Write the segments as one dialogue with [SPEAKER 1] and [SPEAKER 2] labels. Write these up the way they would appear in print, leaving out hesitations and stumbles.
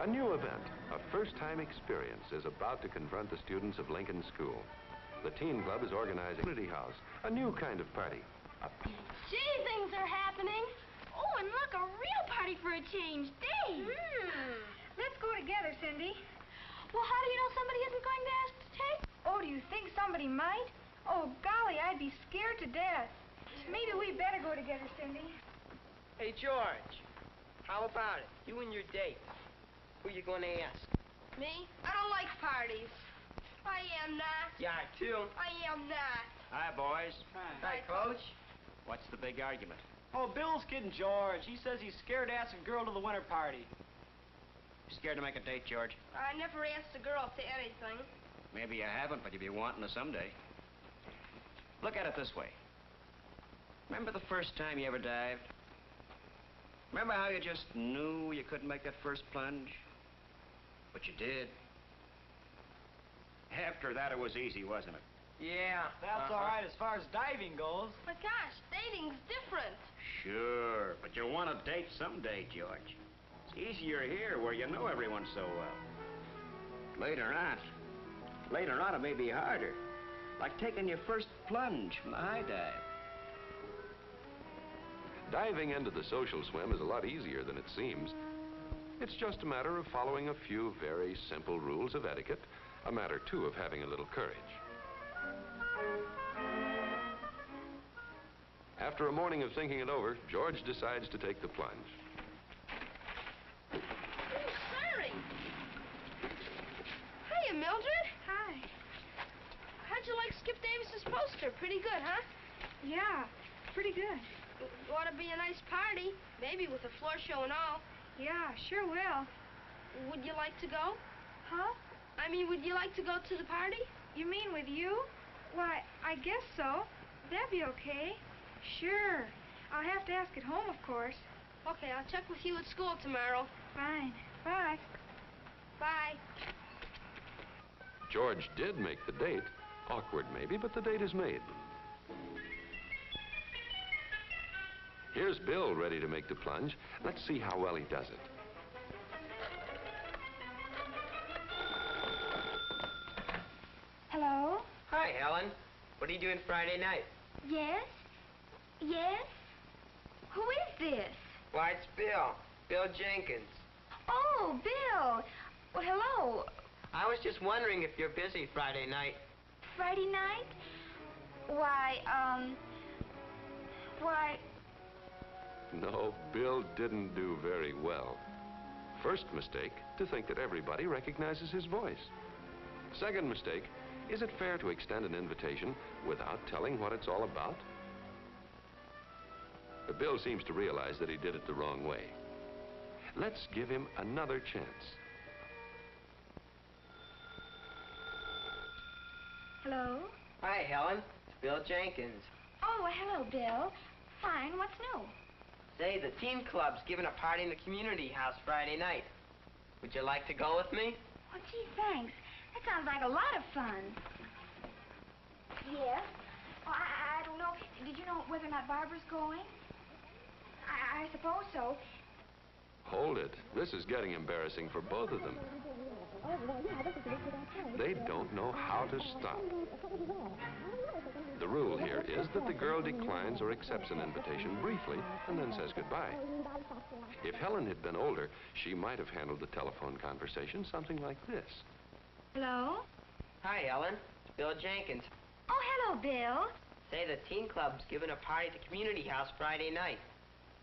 [SPEAKER 1] A new event, a first-time experience, is about to confront the students of Lincoln School. The Teen Club is organizing a community house, a new kind of party.
[SPEAKER 2] Gee, things are happening. Oh, and look, a real party for a change. Dave!
[SPEAKER 3] Let's go together, Cindy.
[SPEAKER 2] Well, how do you know somebody isn't going to ask to take?
[SPEAKER 3] Oh, do you think somebody might? Oh, golly, I'd be scared to death. Maybe we better go together, Cindy.
[SPEAKER 4] Hey, George, how about it? You and your date. Who you going to ask?
[SPEAKER 2] Me? I don't like parties. I am not.
[SPEAKER 4] Yeah, too.
[SPEAKER 2] I am not.
[SPEAKER 5] Hi, boys.
[SPEAKER 4] Hi, Coach.
[SPEAKER 5] What's the big argument?
[SPEAKER 6] Oh, Bill's kidding George. He says he's scared to ask a girl to the winter party.
[SPEAKER 5] You scared to make a date, George?
[SPEAKER 2] I never asked a girl to anything.
[SPEAKER 5] Maybe you haven't, but you'll be wanting to someday. Look at it this way. Remember the first time you ever dived? Remember how you just knew you couldn't make that first plunge? But you did. After that, it was easy, wasn't it?
[SPEAKER 4] Yeah.
[SPEAKER 6] That's all right as far as diving goes.
[SPEAKER 2] But gosh, dating's different.
[SPEAKER 5] Sure, but you'll want to date someday, George. It's easier here where you know everyone so well. Later on it may be harder. Like taking your first plunge from the high dive.
[SPEAKER 1] Diving into the social swim is a lot easier than it seems. It's just a matter of following a few very simple rules of etiquette, a matter, too, of having a little courage. After a morning of thinking it over, George decides to take the plunge.
[SPEAKER 2] Oh, sorry. Hiya, Mildred.
[SPEAKER 3] Hi.
[SPEAKER 2] How'd you like Skip Davis's poster? Pretty good, huh?
[SPEAKER 3] Yeah, pretty good.
[SPEAKER 2] Ought to be a nice party, maybe with a floor show and all.
[SPEAKER 3] Yeah, sure will.
[SPEAKER 2] Would you like to go?
[SPEAKER 3] Huh?
[SPEAKER 2] I mean, would you like to go to the party?
[SPEAKER 3] You mean with you? Why, I guess so. That'd be okay. Sure. I'll have to ask at home, of course.
[SPEAKER 2] Okay, I'll check with you at school tomorrow.
[SPEAKER 3] Fine. Bye.
[SPEAKER 2] Bye.
[SPEAKER 1] George did make the date. Awkward, maybe, but the date is made. Here's Bill ready to make the plunge. Let's see how well he does it.
[SPEAKER 3] Hello?
[SPEAKER 4] Hi, Helen. What are you doing Friday night?
[SPEAKER 3] Yes? Yes? Who is this?
[SPEAKER 4] Why, it's Bill. Bill Jenkins.
[SPEAKER 3] Oh, Bill. Well, hello.
[SPEAKER 4] I was just wondering if you're busy Friday night.
[SPEAKER 3] Friday night? Why,
[SPEAKER 1] No, Bill didn't do very well. First mistake, to think that everybody recognizes his voice. Second mistake, is it fair to extend an invitation without telling what it's all about? But Bill seems to realize that he did it the wrong way. Let's give him another chance.
[SPEAKER 3] Hello?
[SPEAKER 4] Hi, Helen. It's Bill Jenkins.
[SPEAKER 3] Oh, hello, Bill. Fine. What's new?
[SPEAKER 4] Say, the teen club's giving a party in the community house Friday night. Would you like to go with me?
[SPEAKER 3] Oh, gee, thanks. That sounds like a lot of fun. Yes? Oh, I don't know. Did you know whether or not Barbara's going? I suppose so.
[SPEAKER 1] Hold it. This is getting embarrassing for both of them. They don't know how to stop. The rule here is that the girl declines or accepts an invitation briefly and then says goodbye. If Helen had been older, she might have handled the telephone conversation something like this.
[SPEAKER 3] Hello?
[SPEAKER 4] Hi, Helen. It's Bill Jenkins.
[SPEAKER 3] Oh, hello, Bill.
[SPEAKER 4] Say, the teen club's giving a party at the community house Friday night.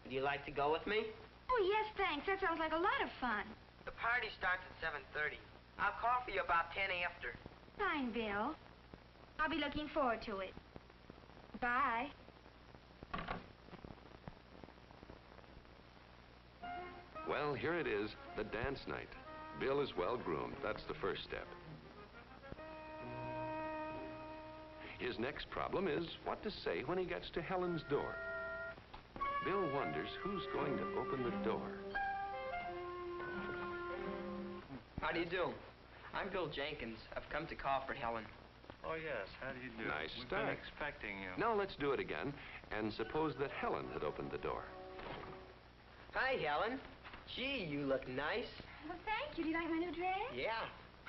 [SPEAKER 4] Would you like to go with me?
[SPEAKER 3] Oh, yes, thanks. That sounds like a lot of fun.
[SPEAKER 4] The party starts at 7:30. I'll call for you about 10 after.
[SPEAKER 3] Fine, Bill. I'll be looking forward to it. Bye.
[SPEAKER 1] Well, here it is, the dance night. Bill is well groomed. That's the first step. His next problem is what to say when he gets to Helen's door. Bill wonders who's going to open the door.
[SPEAKER 4] How do you do? I'm Bill Jenkins. I've come to call for Helen.
[SPEAKER 7] Oh, yes. How do you do?
[SPEAKER 1] Nice
[SPEAKER 7] We've
[SPEAKER 1] start.
[SPEAKER 7] been expecting you.
[SPEAKER 1] Now let's do it again, and suppose that Helen had opened the door.
[SPEAKER 4] Hi, Helen. Gee, you look nice.
[SPEAKER 2] Well, thank you. Do you like my new dress?
[SPEAKER 4] Yeah.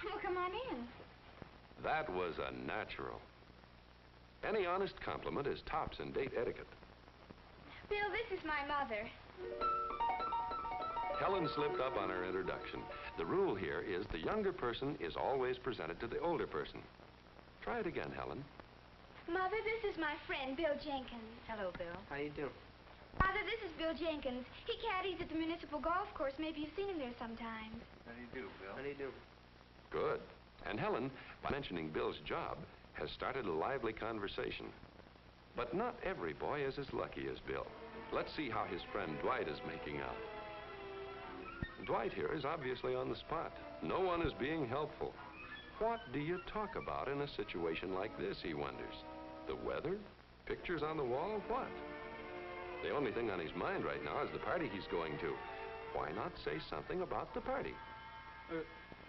[SPEAKER 2] Well, come on in.
[SPEAKER 1] That was a natural. Any honest compliment is tops in date etiquette.
[SPEAKER 2] Bill, this is my mother.
[SPEAKER 1] Helen slipped up on her introduction. The rule here is the younger person is always presented to the older person. Try it again, Helen.
[SPEAKER 2] Mother, this is my friend, Bill Jenkins.
[SPEAKER 4] Hello, Bill. How you do?
[SPEAKER 2] Father, this is Bill Jenkins. He caddies at the municipal golf course. Maybe you've seen him there sometimes.
[SPEAKER 7] How do you do, Bill?
[SPEAKER 4] How do you do?
[SPEAKER 1] Good. And Helen, by mentioning Bill's job, has started a lively conversation. But not every boy is as lucky as Bill. Let's see how his friend Dwight is making out. Dwight here is obviously on the spot. No one is being helpful. What do you talk about in a situation like this, he wonders? The weather? Pictures on the wall? What? The only thing on his mind right now is the party he's going to. Why not say something about the party?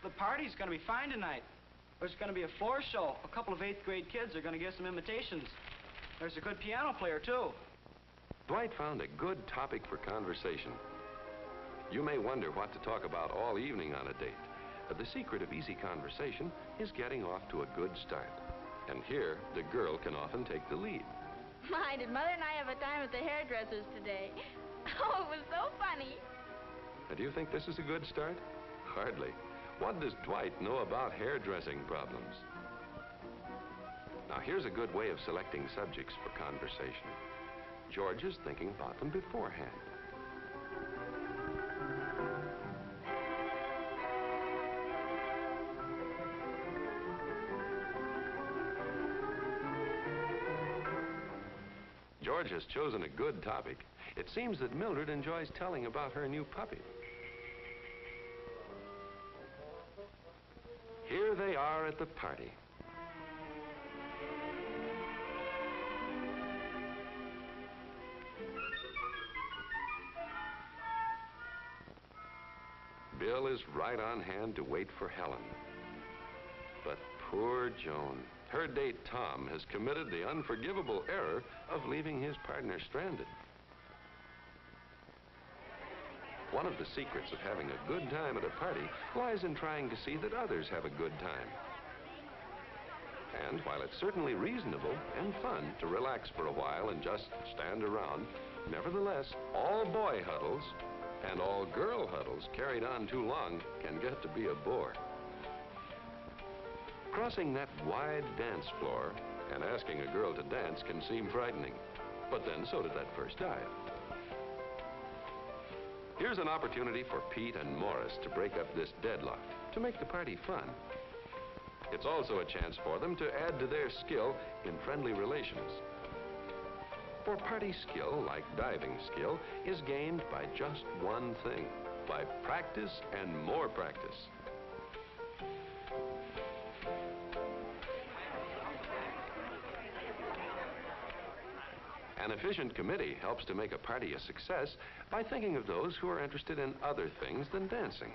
[SPEAKER 6] The party's going to be fine tonight. There's going to be a floor show. A couple of 8th grade kids are going to get some invitations. There's a good piano player, too.
[SPEAKER 1] Dwight found a good topic for conversation. You may wonder what to talk about all evening on a date. The secret of easy conversation is getting off to a good start. And here, the girl can often take the lead.
[SPEAKER 2] My, did Mother and I have a time at the hairdresser's today? Oh, it was so funny.
[SPEAKER 1] Do you think this is a good start? Hardly. What does Dwight know about hairdressing problems? Now, here's a good way of selecting subjects for conversation. George is thinking about them beforehand. George has chosen a good topic. It seems that Mildred enjoys telling about her new puppy. Here they are at the party. Bill is right on hand to wait for Helen. But poor Joan, her date Tom has committed the unforgivable error of leaving his partner stranded. One of the secrets of having a good time at a party lies in trying to see that others have a good time. And while it's certainly reasonable and fun to relax for a while and just stand around, nevertheless, all boy huddles and all girl huddles carried on too long can get to be a bore. Crossing that wide dance floor and asking a girl to dance can seem frightening, but then so did that first dive. Here's an opportunity for Pete and Morris to break up this deadlock, to make the party fun. It's also a chance for them to add to their skill in friendly relations. For party skill, like diving skill, is gained by just one thing, by practice and more practice. An efficient committee helps to make a party a success by thinking of those who are interested in other things than dancing.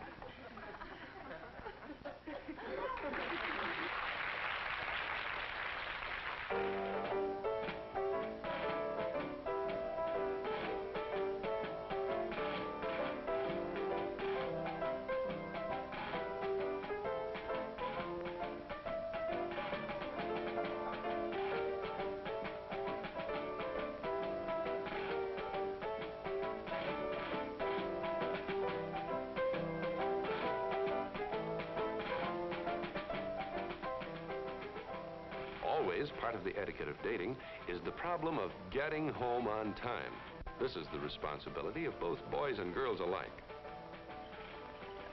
[SPEAKER 1] Always part of the etiquette of dating is the problem of getting home on time. This is the responsibility of both boys and girls alike.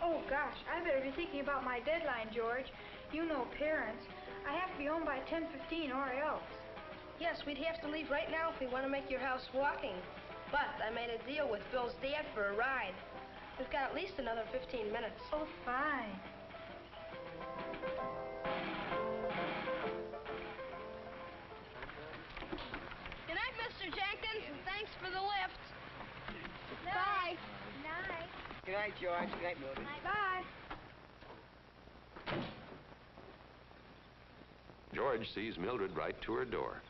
[SPEAKER 3] Oh, gosh, I better be thinking about my deadline, George. You know parents. I have to be home by 10:15 or else.
[SPEAKER 8] Yes, we'd have to leave right now if we want to make your house walking. But I made a deal with Bill's dad for a ride. We've got at least another 15 minutes.
[SPEAKER 3] Oh, fine.
[SPEAKER 2] Good night, Mr. Jenkins, and thanks for the lift.
[SPEAKER 3] Bye.
[SPEAKER 2] Night.
[SPEAKER 4] Good night, George. Good night, Mildred.
[SPEAKER 3] Bye.
[SPEAKER 1] George sees Mildred right to her door.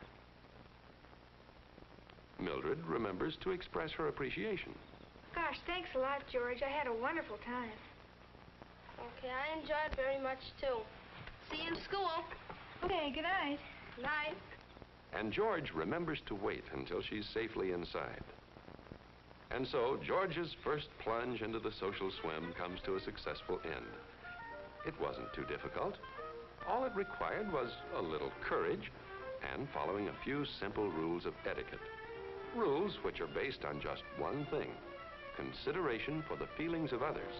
[SPEAKER 1] Mildred remembers to express her appreciation.
[SPEAKER 3] Gosh, thanks a lot, George. I had a wonderful time.
[SPEAKER 8] Okay, I enjoyed very much, too. See you in school.
[SPEAKER 3] Okay, good night.
[SPEAKER 8] Night.
[SPEAKER 1] And George remembers to wait until she's safely inside. And so, George's first plunge into the social swim comes to a successful end. It wasn't too difficult. All it required was a little courage and following a few simple rules of etiquette. Rules which are based on just one thing: consideration for the feelings of others.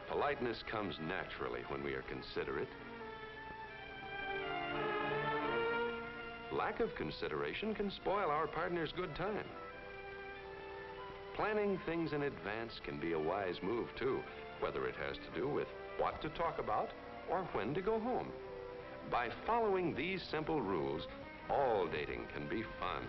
[SPEAKER 1] Politeness comes naturally when we are considerate. Lack of consideration can spoil our partner's good time. Planning things in advance can be a wise move, too, whether it has to do with what to talk about or when to go home. By following these simple rules, all dating can be fun.